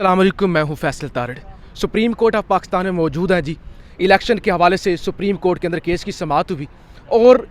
अस्सलामुअलैकुम, मैं हूं Faisal Tarar. Supreme court of Pakistan में मौजूद हैं जी। इलेक्शन के हवाले से सुप्रीम कोर्ट के अंदर केस की समाअत हुई और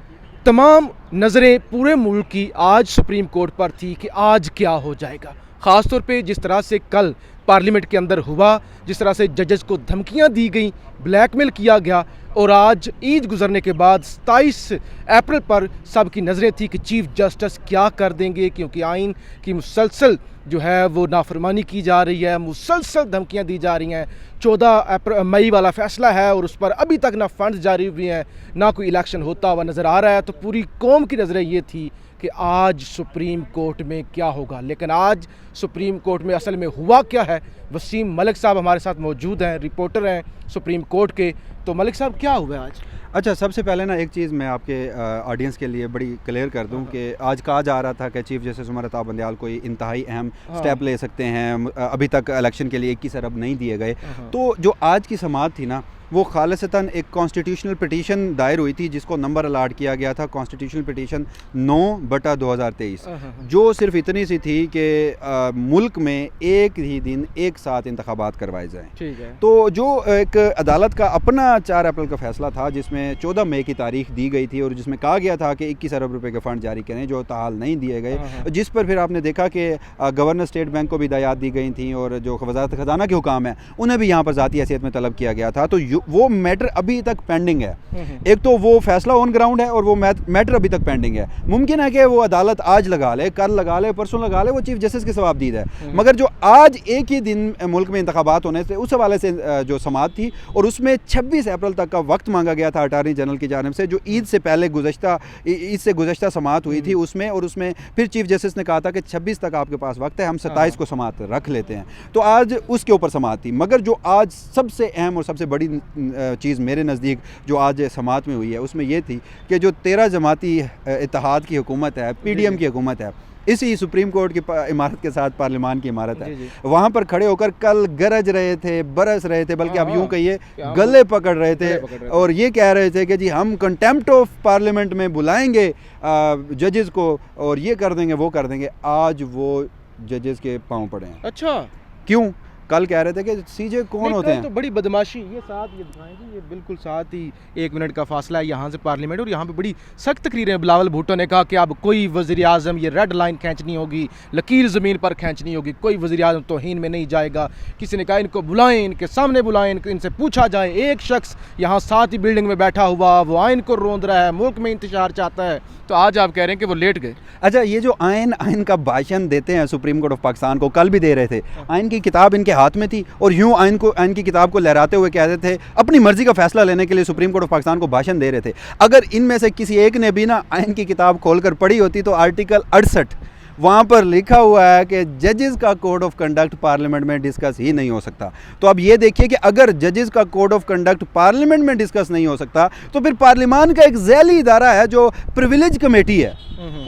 तमाम नज़रें पूरे मुल्क की आज सुप्रीम कोर्ट पर थी कि आज क्या हो जाएगा। ख़ास तौर पे जिस तरह से कल पार्लियामेंट के अंदर हुआ, जिस तरह से जजेस को धमकियां दी गई, ब्लैकमेल किया गया, और आज ईद गुजरने के बाद 27 अप्रैल पर सबकी नज़रें थी कि चीफ जस्टिस क्या कर देंगे, क्योंकि आइन की मुसलसल जो है वो नाफरमानी की जा रही है, मुसलसल धमकियां दी जा रही हैं। 14 मई वाला फैसला है और उस पर अभी तक ना फंड जारी हुए हैं, ना कोई इलेक्शन होता हुआ नज़र आ रहा है। तो पूरी कौम की नज़रें ये थी कि आज सुप्रीम कोर्ट में क्या होगा। लेकिन आज सुप्रीम कोर्ट में असल में हुआ क्या है। वसीम मलिक साहब हमारे साथ मौजूद हैं, रिपोर्टर हैं सुप्रीम कोर्ट के। तो मलिक साहब, क्या हुआ आज? अच्छा, सबसे पहले ना एक चीज़ मैं आपके ऑडियंस के लिए बड़ी क्लियर कर दूं कि आज कहा जा रहा था कि चीफ जस्टिस उमर अता बंदयाल कोई इंतहाई अहम स्टेप ले सकते हैं, अभी तक इलेक्शन के लिए 21 अरब नहीं दिए गए। तो जो आज की समाअत थी ना, वो खालिसतन एक कॉन्स्टिट्यूशनल पिटीशन दायर हुई थी जिसको नंबर अलाट किया गया था, कॉन्स्टिट्यूशनल पिटीशन 9/2023, जो सिर्फ इतनी सी थी कि मुल्क में एक ही दिन एक साथ इंतखाबात करवाए जाएँ। ठीक है। तो जो एक अदालत का अपना 4 अप्रैल का फैसला था जिसमें 14 मई की तारीख दी गई थी और जिसमें कहा गया था कि 21 अरब रुपए के फ़ंड जारी करें, जो ताहाल नहीं दिए गए, जिस पर फिर आपने देखा कि गवर्नर स्टेट बैंक को भी हिदायत दी गई थी और जो वज़ारत ख़जाना के हुकाम है उन्हें भी यहाँ पर ज़ाती हैसियत में तलब किया गया था। तो वो मैटर अभी तक पेंडिंग है। एक तो वो फैसला ऑन ग्राउंड है और वो मैटर अभी तक पेंडिंग है। मुमकिन है कि वो अदालत आज लगा ले, कल लगा ले, परसों लगा ले, वो चीफ जस्टिस की सवाबदीद है। मगर जो आज एक ही दिन मुल्क में इंतखाबात होने से उस हवाले से जो समाअत थी और उसमें 26 अप्रैल तक का वक्त मांगा गया था अटारनी जनरल की जानिब से, जो ईद से पहले ईद से गुज़श्ता समाअत हुई थी उसमें, और उसमें फिर चीफ जस्टिस ने कहा था कि 26 तक आपके पास वक्त है, हम 27 को समाअत रख लेते हैं। तो आज उसके ऊपर समाअत थी। मगर जो आज सबसे अहम और सबसे बड़ी चीज़ मेरे नज़दीक जो आज समाअत में हुई है उसमें यह थी कि जो 13 जमाती इत्तेहाद की हुकूमत है, PDM की हुकूमत है, इसी सुप्रीम कोर्ट की इमारत के साथ पार्लियामान की इमारत है, वहाँ पर खड़े होकर कल गरज रहे थे, बरस रहे थे, बल्कि आप यूँ कहिए गले पकड़ रहे थे और ये कह रहे थे कि जी हम कंटेम्प्ट ऑफ पार्लियामेंट में बुलाएंगे जजेस को और ये कर देंगे, वो कर देंगे। आज वो जजेस के पाँव पड़े हैं। अच्छा, क्यों? कल कह रहे थे कि सीजे कौन होते हैं। तो बड़ी बदमाशी, ये साथ ये दिखाएं जी, ये बिल्कुल साथ ही 1 मिनट का फासला है यहाँ से पार्लियामेंट, और यहाँ पे बड़ी सख्त तकरीरें। बिलावल भुट्टो ने कहा कि अब कोई वज़ीर आज़म ये रेड लाइन खींचनी होगी, लकीर ज़मीन पर खींचनी होगी, कोई वज़ीर आज़म तौहीन में नहीं जाएगा। किसी ने कहा इनको बुलाएं, इनके सामने बुलाएं, इनसे पूछा जाए। एक शख्स यहाँ साथ ही बिल्डिंग में बैठा हुआ वो आइन को रोंद रहा है, मुल्क में इंतशार चाहता है। तो आज आप कह रहे हैं कि वो लेट गए। अच्छा, ये जो आइन का भाषण देते हैं सुप्रीम कोर्ट ऑफ पाकिस्तान को, कल भी दे रहे थे, आइन की किताब इनके हाथ में थी और यूं आइन की किताब को लहराते हुए कहते थे अपनी मर्जी का फैसला लेने के लिए सुप्रीम कोर्ट ऑफ पाकिस्तान को भाषण दे रहे थे। अगर इनमें से किसी एक ने भी ना आइन की किताब खोलकर पढ़ी होती तो आर्टिकल 68 वहाँ पर लिखा हुआ है कि जजेस का कोड ऑफ कंडक्ट पार्लियामेंट में डिस्कस ही नहीं हो सकता। तो अब ये देखिए कि अगर जजेस का कोड ऑफ कंडक्ट पार्लियामेंट में डिस्कस नहीं हो सकता तो फिर पार्लियामान का एक ज़ैली इदारा है जो प्रिविलेज कमेटी है,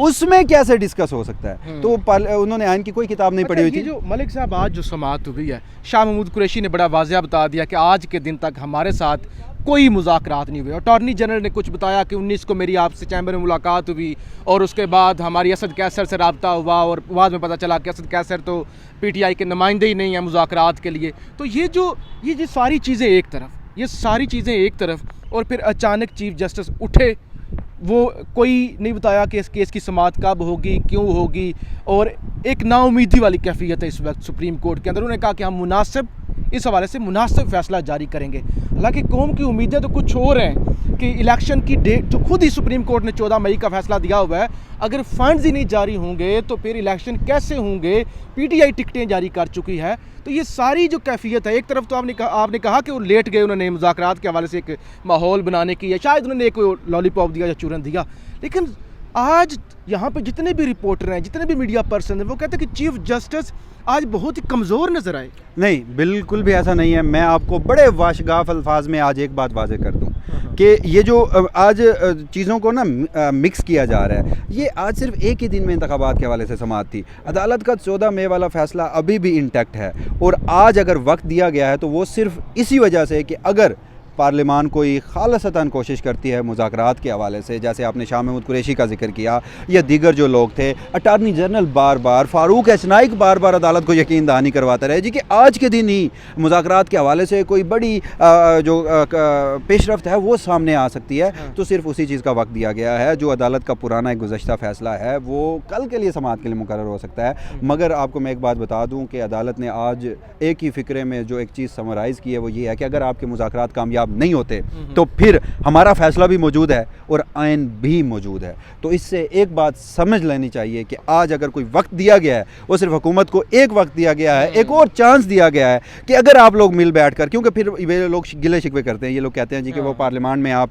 उसमें कैसे डिस्कस हो सकता है। तो उन्होंने आइन की कोई किताब नहीं पढ़ी हुई थी। जो मलिक साहब आज जो समाअत हुई है, शाह महमूद कुरैशी ने बड़ा वाज़ेह बता दिया कि आज के दिन तक हमारे साथ कोई मुज़ाकरात नहीं हुए। अटॉर्नी जनरल ने कुछ बताया कि 19 को मेरी आपसे चैम्बर में मुलाकात हुई और उसके बाद हमारी असद कैसर से रब्ता हुआ और बाद में पता चला कि असद कैसर तो PTI के नुमाइंदे ही नहीं हैं मुज़ाकरात के लिए। तो ये सारी चीज़ें एक तरफ, ये सारी चीज़ें एक तरफ, और फिर अचानक चीफ जस्टिस उठे, वो कोई नहीं बताया कि इस केस की समाअत कब होगी, क्यों होगी, और एक नाउमीदी वाली कैफियत है इस वक्त सुप्रीम कोर्ट के अंदर। उन्होंने कहा कि हम मुनासिब इस हवाले से मुनासिब फैसला जारी करेंगे। हालांकि कौम की उम्मीदें तो कुछ और हैं कि इलेक्शन की डेट जो खुद ही सुप्रीम कोर्ट ने 14 मई का फैसला दिया हुआ है, अगर फंड्स ही नहीं जारी होंगे तो फिर इलेक्शन कैसे होंगे। PTI टिकटें जारी कर चुकी है। तो ये सारी जो कैफियत है, एक तरफ तो आपने कहा कि वो लेट गए, उन्होंने मुज़ाकरात के हवाले से एक माहौल बनाने की, या शायद उन्होंने एक लॉलीपॉप दिया या चूरन दिया। लेकिन आज यहाँ पे जितने भी रिपोर्टर हैं, जितने भी मीडिया पर्सन हैं, वो कहते हैं कि चीफ जस्टिस आज बहुत ही कमज़ोर नज़र आए। नहीं, बिल्कुल भी ऐसा नहीं है। मैं आपको बड़े वाशगाफ अल्फाज में आज एक बात वाज़ेह कर दूं कि ये जो आज चीज़ों को ना मिक्स किया जा रहा है, ये आज सिर्फ एक ही दिन में इंतखाबात के हवाले से समाअत थी। अदालत का 14 मई वाला फैसला अभी भी इंटैक्ट है और आज अगर वक्त दिया गया है तो वो सिर्फ इसी वजह से कि अगर पार्लिमान कोई खालसतन कोशिश करती है मुज़ाकरात के हवाले से, जैसे आपने शाह महमूद कुरैशी का जिक्र किया या दीगर जो लोग थे, अटार्नी जनरल बार बार, फारूक एच नाइक बार बार अदालत को यकीन दहानी करवाता रहे जी कि आज के दिन ही मुज़ाकरात के हवाले से कोई बड़ी जो पेशरफ्त है वो सामने आ सकती है, तो सिर्फ उसी चीज़ का वक्त दिया गया है। जो अदालत का पुराना एक गुज़श्ता फ़ैसला है वो कल के लिए समाअत के लिए मुकर्रर हो सकता है। मगर आपको मैं एक बात बता दूं कि अदालत ने आज एक ही फ़िक्रे में जो एक चीज़ समराइज़ की है वो ये है कि अगर आपके मुज़ाकरात कामयाब नहीं होते तो फिर हमारा फ़ैसला भी मौजूद है और आइन भी मौजूद है। तो इससे एक बात समझ लेनी चाहिए कि आज अगर कोई वक्त दिया गया है वो सिर्फ हुकूमत को एक वक्त दिया गया है, एक और चांस दिया गया है कि अगर आप लोग मिल बैठ कर, क्योंकि फिर ये लोग गिले शिकवे करते हैं, ये लोग कहते हैं जी कि वो पार्लियामान में आप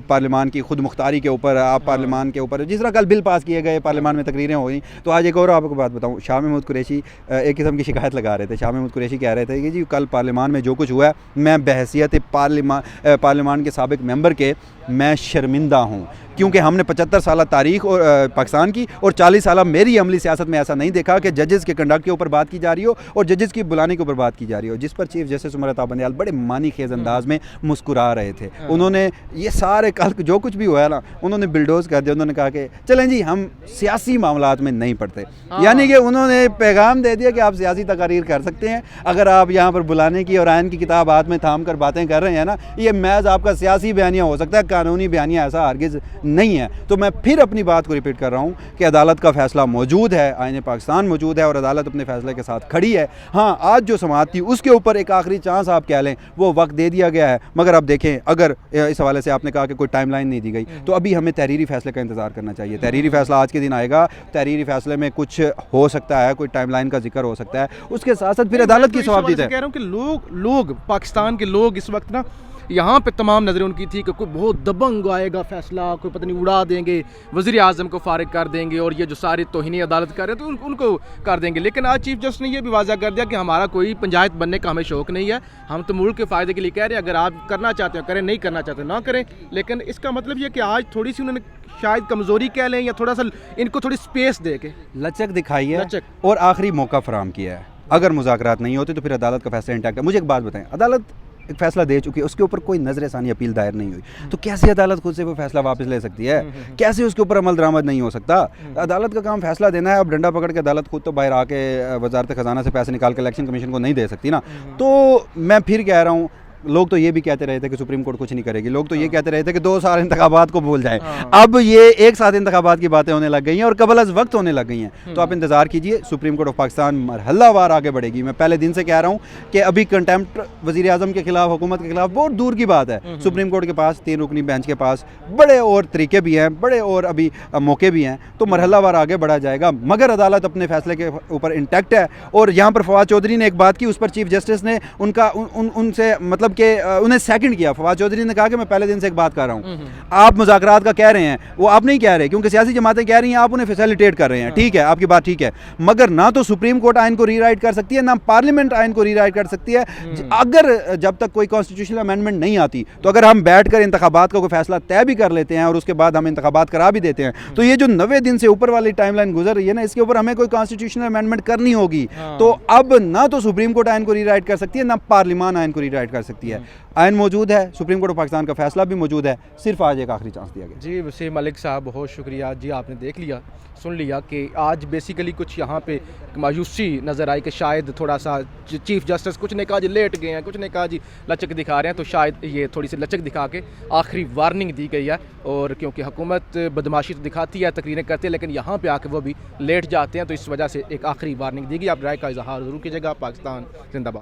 पार्लियामान की खुद मुख्तारी के ऊपर, आप पार्लियामान के ऊपर, जिस तरह कल बिल पास किए गए, पार्लियामान में तकरीरें हुई। तो आज एक और आपको बात बताऊँ, शाह महमूद कुरैशी एक किस्म की शिकायत लगा रहे थे। शाह महमूद कुरैशी कह रहे थे कि जी कल पार्लियामान में जो कुछ हुआ है, मैं बहैसियत पार्लियामान के साबिक मेंबर के मैं शर्मिंदा हूँ, क्योंकि हमने 75 साल तारीख और पाकिस्तान की और 40 साल मेरी अमली सियासत में ऐसा नहीं देखा कि जजेस के कंडक्ट के ऊपर बात की जा रही हो और जजेस की बुलाने के ऊपर बात की जा रही हो। जिस पर चीफ जस्टिस उमर अता बंदियाल बड़े मानी खेज अंदाज में मुस्कुरा रहे थे। उन्होंने ये सारे कल जो कुछ भी हुआ ना, उन्होंने बिल्डोज कर दिया। उन्होंने कहा कि चलें जी हम सियासी मामलात में नहीं पड़ते, यानी कि उन्होंने पैगाम दे दिया कि आप सियासी तकारीर कर सकते हैं, अगर आप यहाँ पर बुलाने की और आइन की किताब हाथ में थाम कर बातें कर रहे हैं ना, ये महज आपका सियासी बयानिया हो सकता है, कानूनी बयानिया ऐसा हरगिज़ नहीं है। तो मैं फिर अपनी बात को रिपीट कर रहा हूँ कि अदालत का फैसला मौजूद है, आईन पाकिस्तान मौजूद है और अदालत अपने फैसले के साथ खड़ी है। हाँ, आज जो समाअत थी उसके ऊपर एक आखिरी चांस आप कह लें, वो वक्त दे दिया गया है। मगर अब देखें, अगर इस हवाले से आपने कहा कि कोई टाइमलाइन नहीं दी गई, तो अभी हमें तहरीरी फैसले का इंतज़ार करना चाहिए। तहरीरी फैसला आज के दिन आएगा, तहरीरी फैसले में कुछ हो सकता है, कोई टाइमलाइन का जिक्र हो सकता है, उसके साथ साथ फिर अदालत की सवाबदीद है। कह रहा हूँ कि लोग पाकिस्तान के लोग इस वक्त ना यहाँ पे तमाम नज़रें उनकी थी कि कोई बहुत दबंग आएगा फैसला, कोई पता नहीं उड़ा देंगे, वज़ीर आज़म को फारिग कर देंगे और ये जो सारी तौहीन अदालत कर रहे हैं तो उनको कर देंगे। लेकिन आज चीफ जस्टिस ने ये भी वाज़ा कर दिया कि हमारा कोई पंचायत बनने का हमें शौक़ नहीं है, हम तो मुल्क के फ़ायदे के लिए कह रहे हैं, अगर आप करना चाहते हो करें, नहीं करना चाहते ना करें। लेकिन इसका मतलब ये कि आज थोड़ी सी उन्होंने शायद कमज़ोरी कह लें या थोड़ा सा इनको थोड़ी स्पेस दे के लचक दिखाई है और आखिरी मौका फराहम किया है। अगर मुज़ाकरात नहीं होते तो फिर अदालत का फैसला इंटैक्ट है। मुझे एक बात बताएं, अदालत एक फैसला दे चुकी है, उसके ऊपर कोई नजर सानी अपील दायर नहीं हुई, तो कैसे अदालत खुद से वो फैसला वापस ले सकती है? कैसे उसके ऊपर अमल दरामद नहीं हो सकता? अदालत का काम फैसला देना है। अब डंडा पकड़ के अदालत खुद तो बाहर आके वजारत खजाना से पैसे निकाल के इलेक्शन कमीशन को नहीं दे सकती ना। तो मैं फिर कह रहा हूँ, लोग तो ये भी कहते रहे थे कि सुप्रीम कोर्ट कुछ नहीं करेगी, लोग तो ये कहते रहे थे कि 2 साल इंतखाबात को भूल जाए। अब ये एक साथ इंतखाबात की बातें होने लग गई हैं और कबल अज़ वक्त होने लग गई हैं। तो आप इंतज़ार कीजिए, सुप्रीम कोर्ट ऑफ पाकिस्तान मरहलावार आगे बढ़ेगी। मैं पहले दिन से कह रहा हूँ कि अभी कंटेम्प्ट वज़ीर आज़म के खिलाफ, हुकूमत के खिलाफ बहुत दूर की बात है। सुप्रीम कोर्ट के पास, 3 रुकनी बेंच के पास बड़े और तरीके भी हैं, बड़े और अभी मौके भी हैं, तो मरहलावार आगे बढ़ा जाएगा। मगर अदालत अपने फैसले के ऊपर इंटैक्ट है। और यहाँ पर फवाद चौधरी ने एक बात की, उस पर चीफ जस्टिस ने उनसे मतलब कि उन्हें सेकंड किया। फवाद चौधरी ने कहा कि मैं पहले दिन से एक बात कर रहा हूँ, आप मुज़ाकरात का कह रहे हैं, वो आप नहीं कह रहे, क्योंकि सियासी जमातें कह रही हैं, आप उन्हें फैसिलिटेट कर रहे हैं। ठीक है, आपकी बात ठीक है, मगर ना तो सुप्रीम कोर्ट आइन को रीराइट कर सकती है, ना पार्लियामेंट आइन को रीराइट कर सकती है। अगर जब तक कोई कॉन्स्टिट्यूशनल अमेंडमेंट नहीं आती, तो अगर हम बैठ कर इंतखाबात का कोई फैसला तय भी कर लेते हैं और उसके बाद हम इंतखाबात करा भी देते हैं, तो ये जो 90 दिन से ऊपर वाली टाइमलाइन गुजर रही है ना, इसके ऊपर हमें कोई कॉन्स्टिट्यूशनल अमेंडमेंट करनी होगी। तो अब ना तो सुप्रीम कोर्ट आइन को रीराइट कर सकती है, ना पार्लियामान आइन को रीराइट कर सकती है। आइन मौजूद है, सुप्रीम कोर्ट ऑफ पाकिस्तान का फैसला भी मौजूद है, सिर्फ आज एक आखिरी चांस दिया गया। जी वसीम मलिक साहब, बहुत शुक्रिया जी, आपने देख लिया, सुन लिया कि आज बेसिकली कुछ यहाँ पे मायूसी नज़र आई कि शायद थोड़ा सा चीफ जस्टिस, कुछ ने कहा जी लेट गए हैं, कुछ ने कहा जी लचक दिखा रहे हैं, तो शायद ये थोड़ी सी लचक दिखा के आखिरी वार्निंग दी गई है। और क्योंकि हुकूमत बदमाशी तो दिखाती है, तकरीरें करती है, लेकिन यहाँ पे आके वो भी लेट जाते हैं, तो इस वजह से एक आखिरी वार्निंग दी गई। आप राय का इजहार ज़रूर कीजिएगा। पाकिस्तान जिंदाबाद।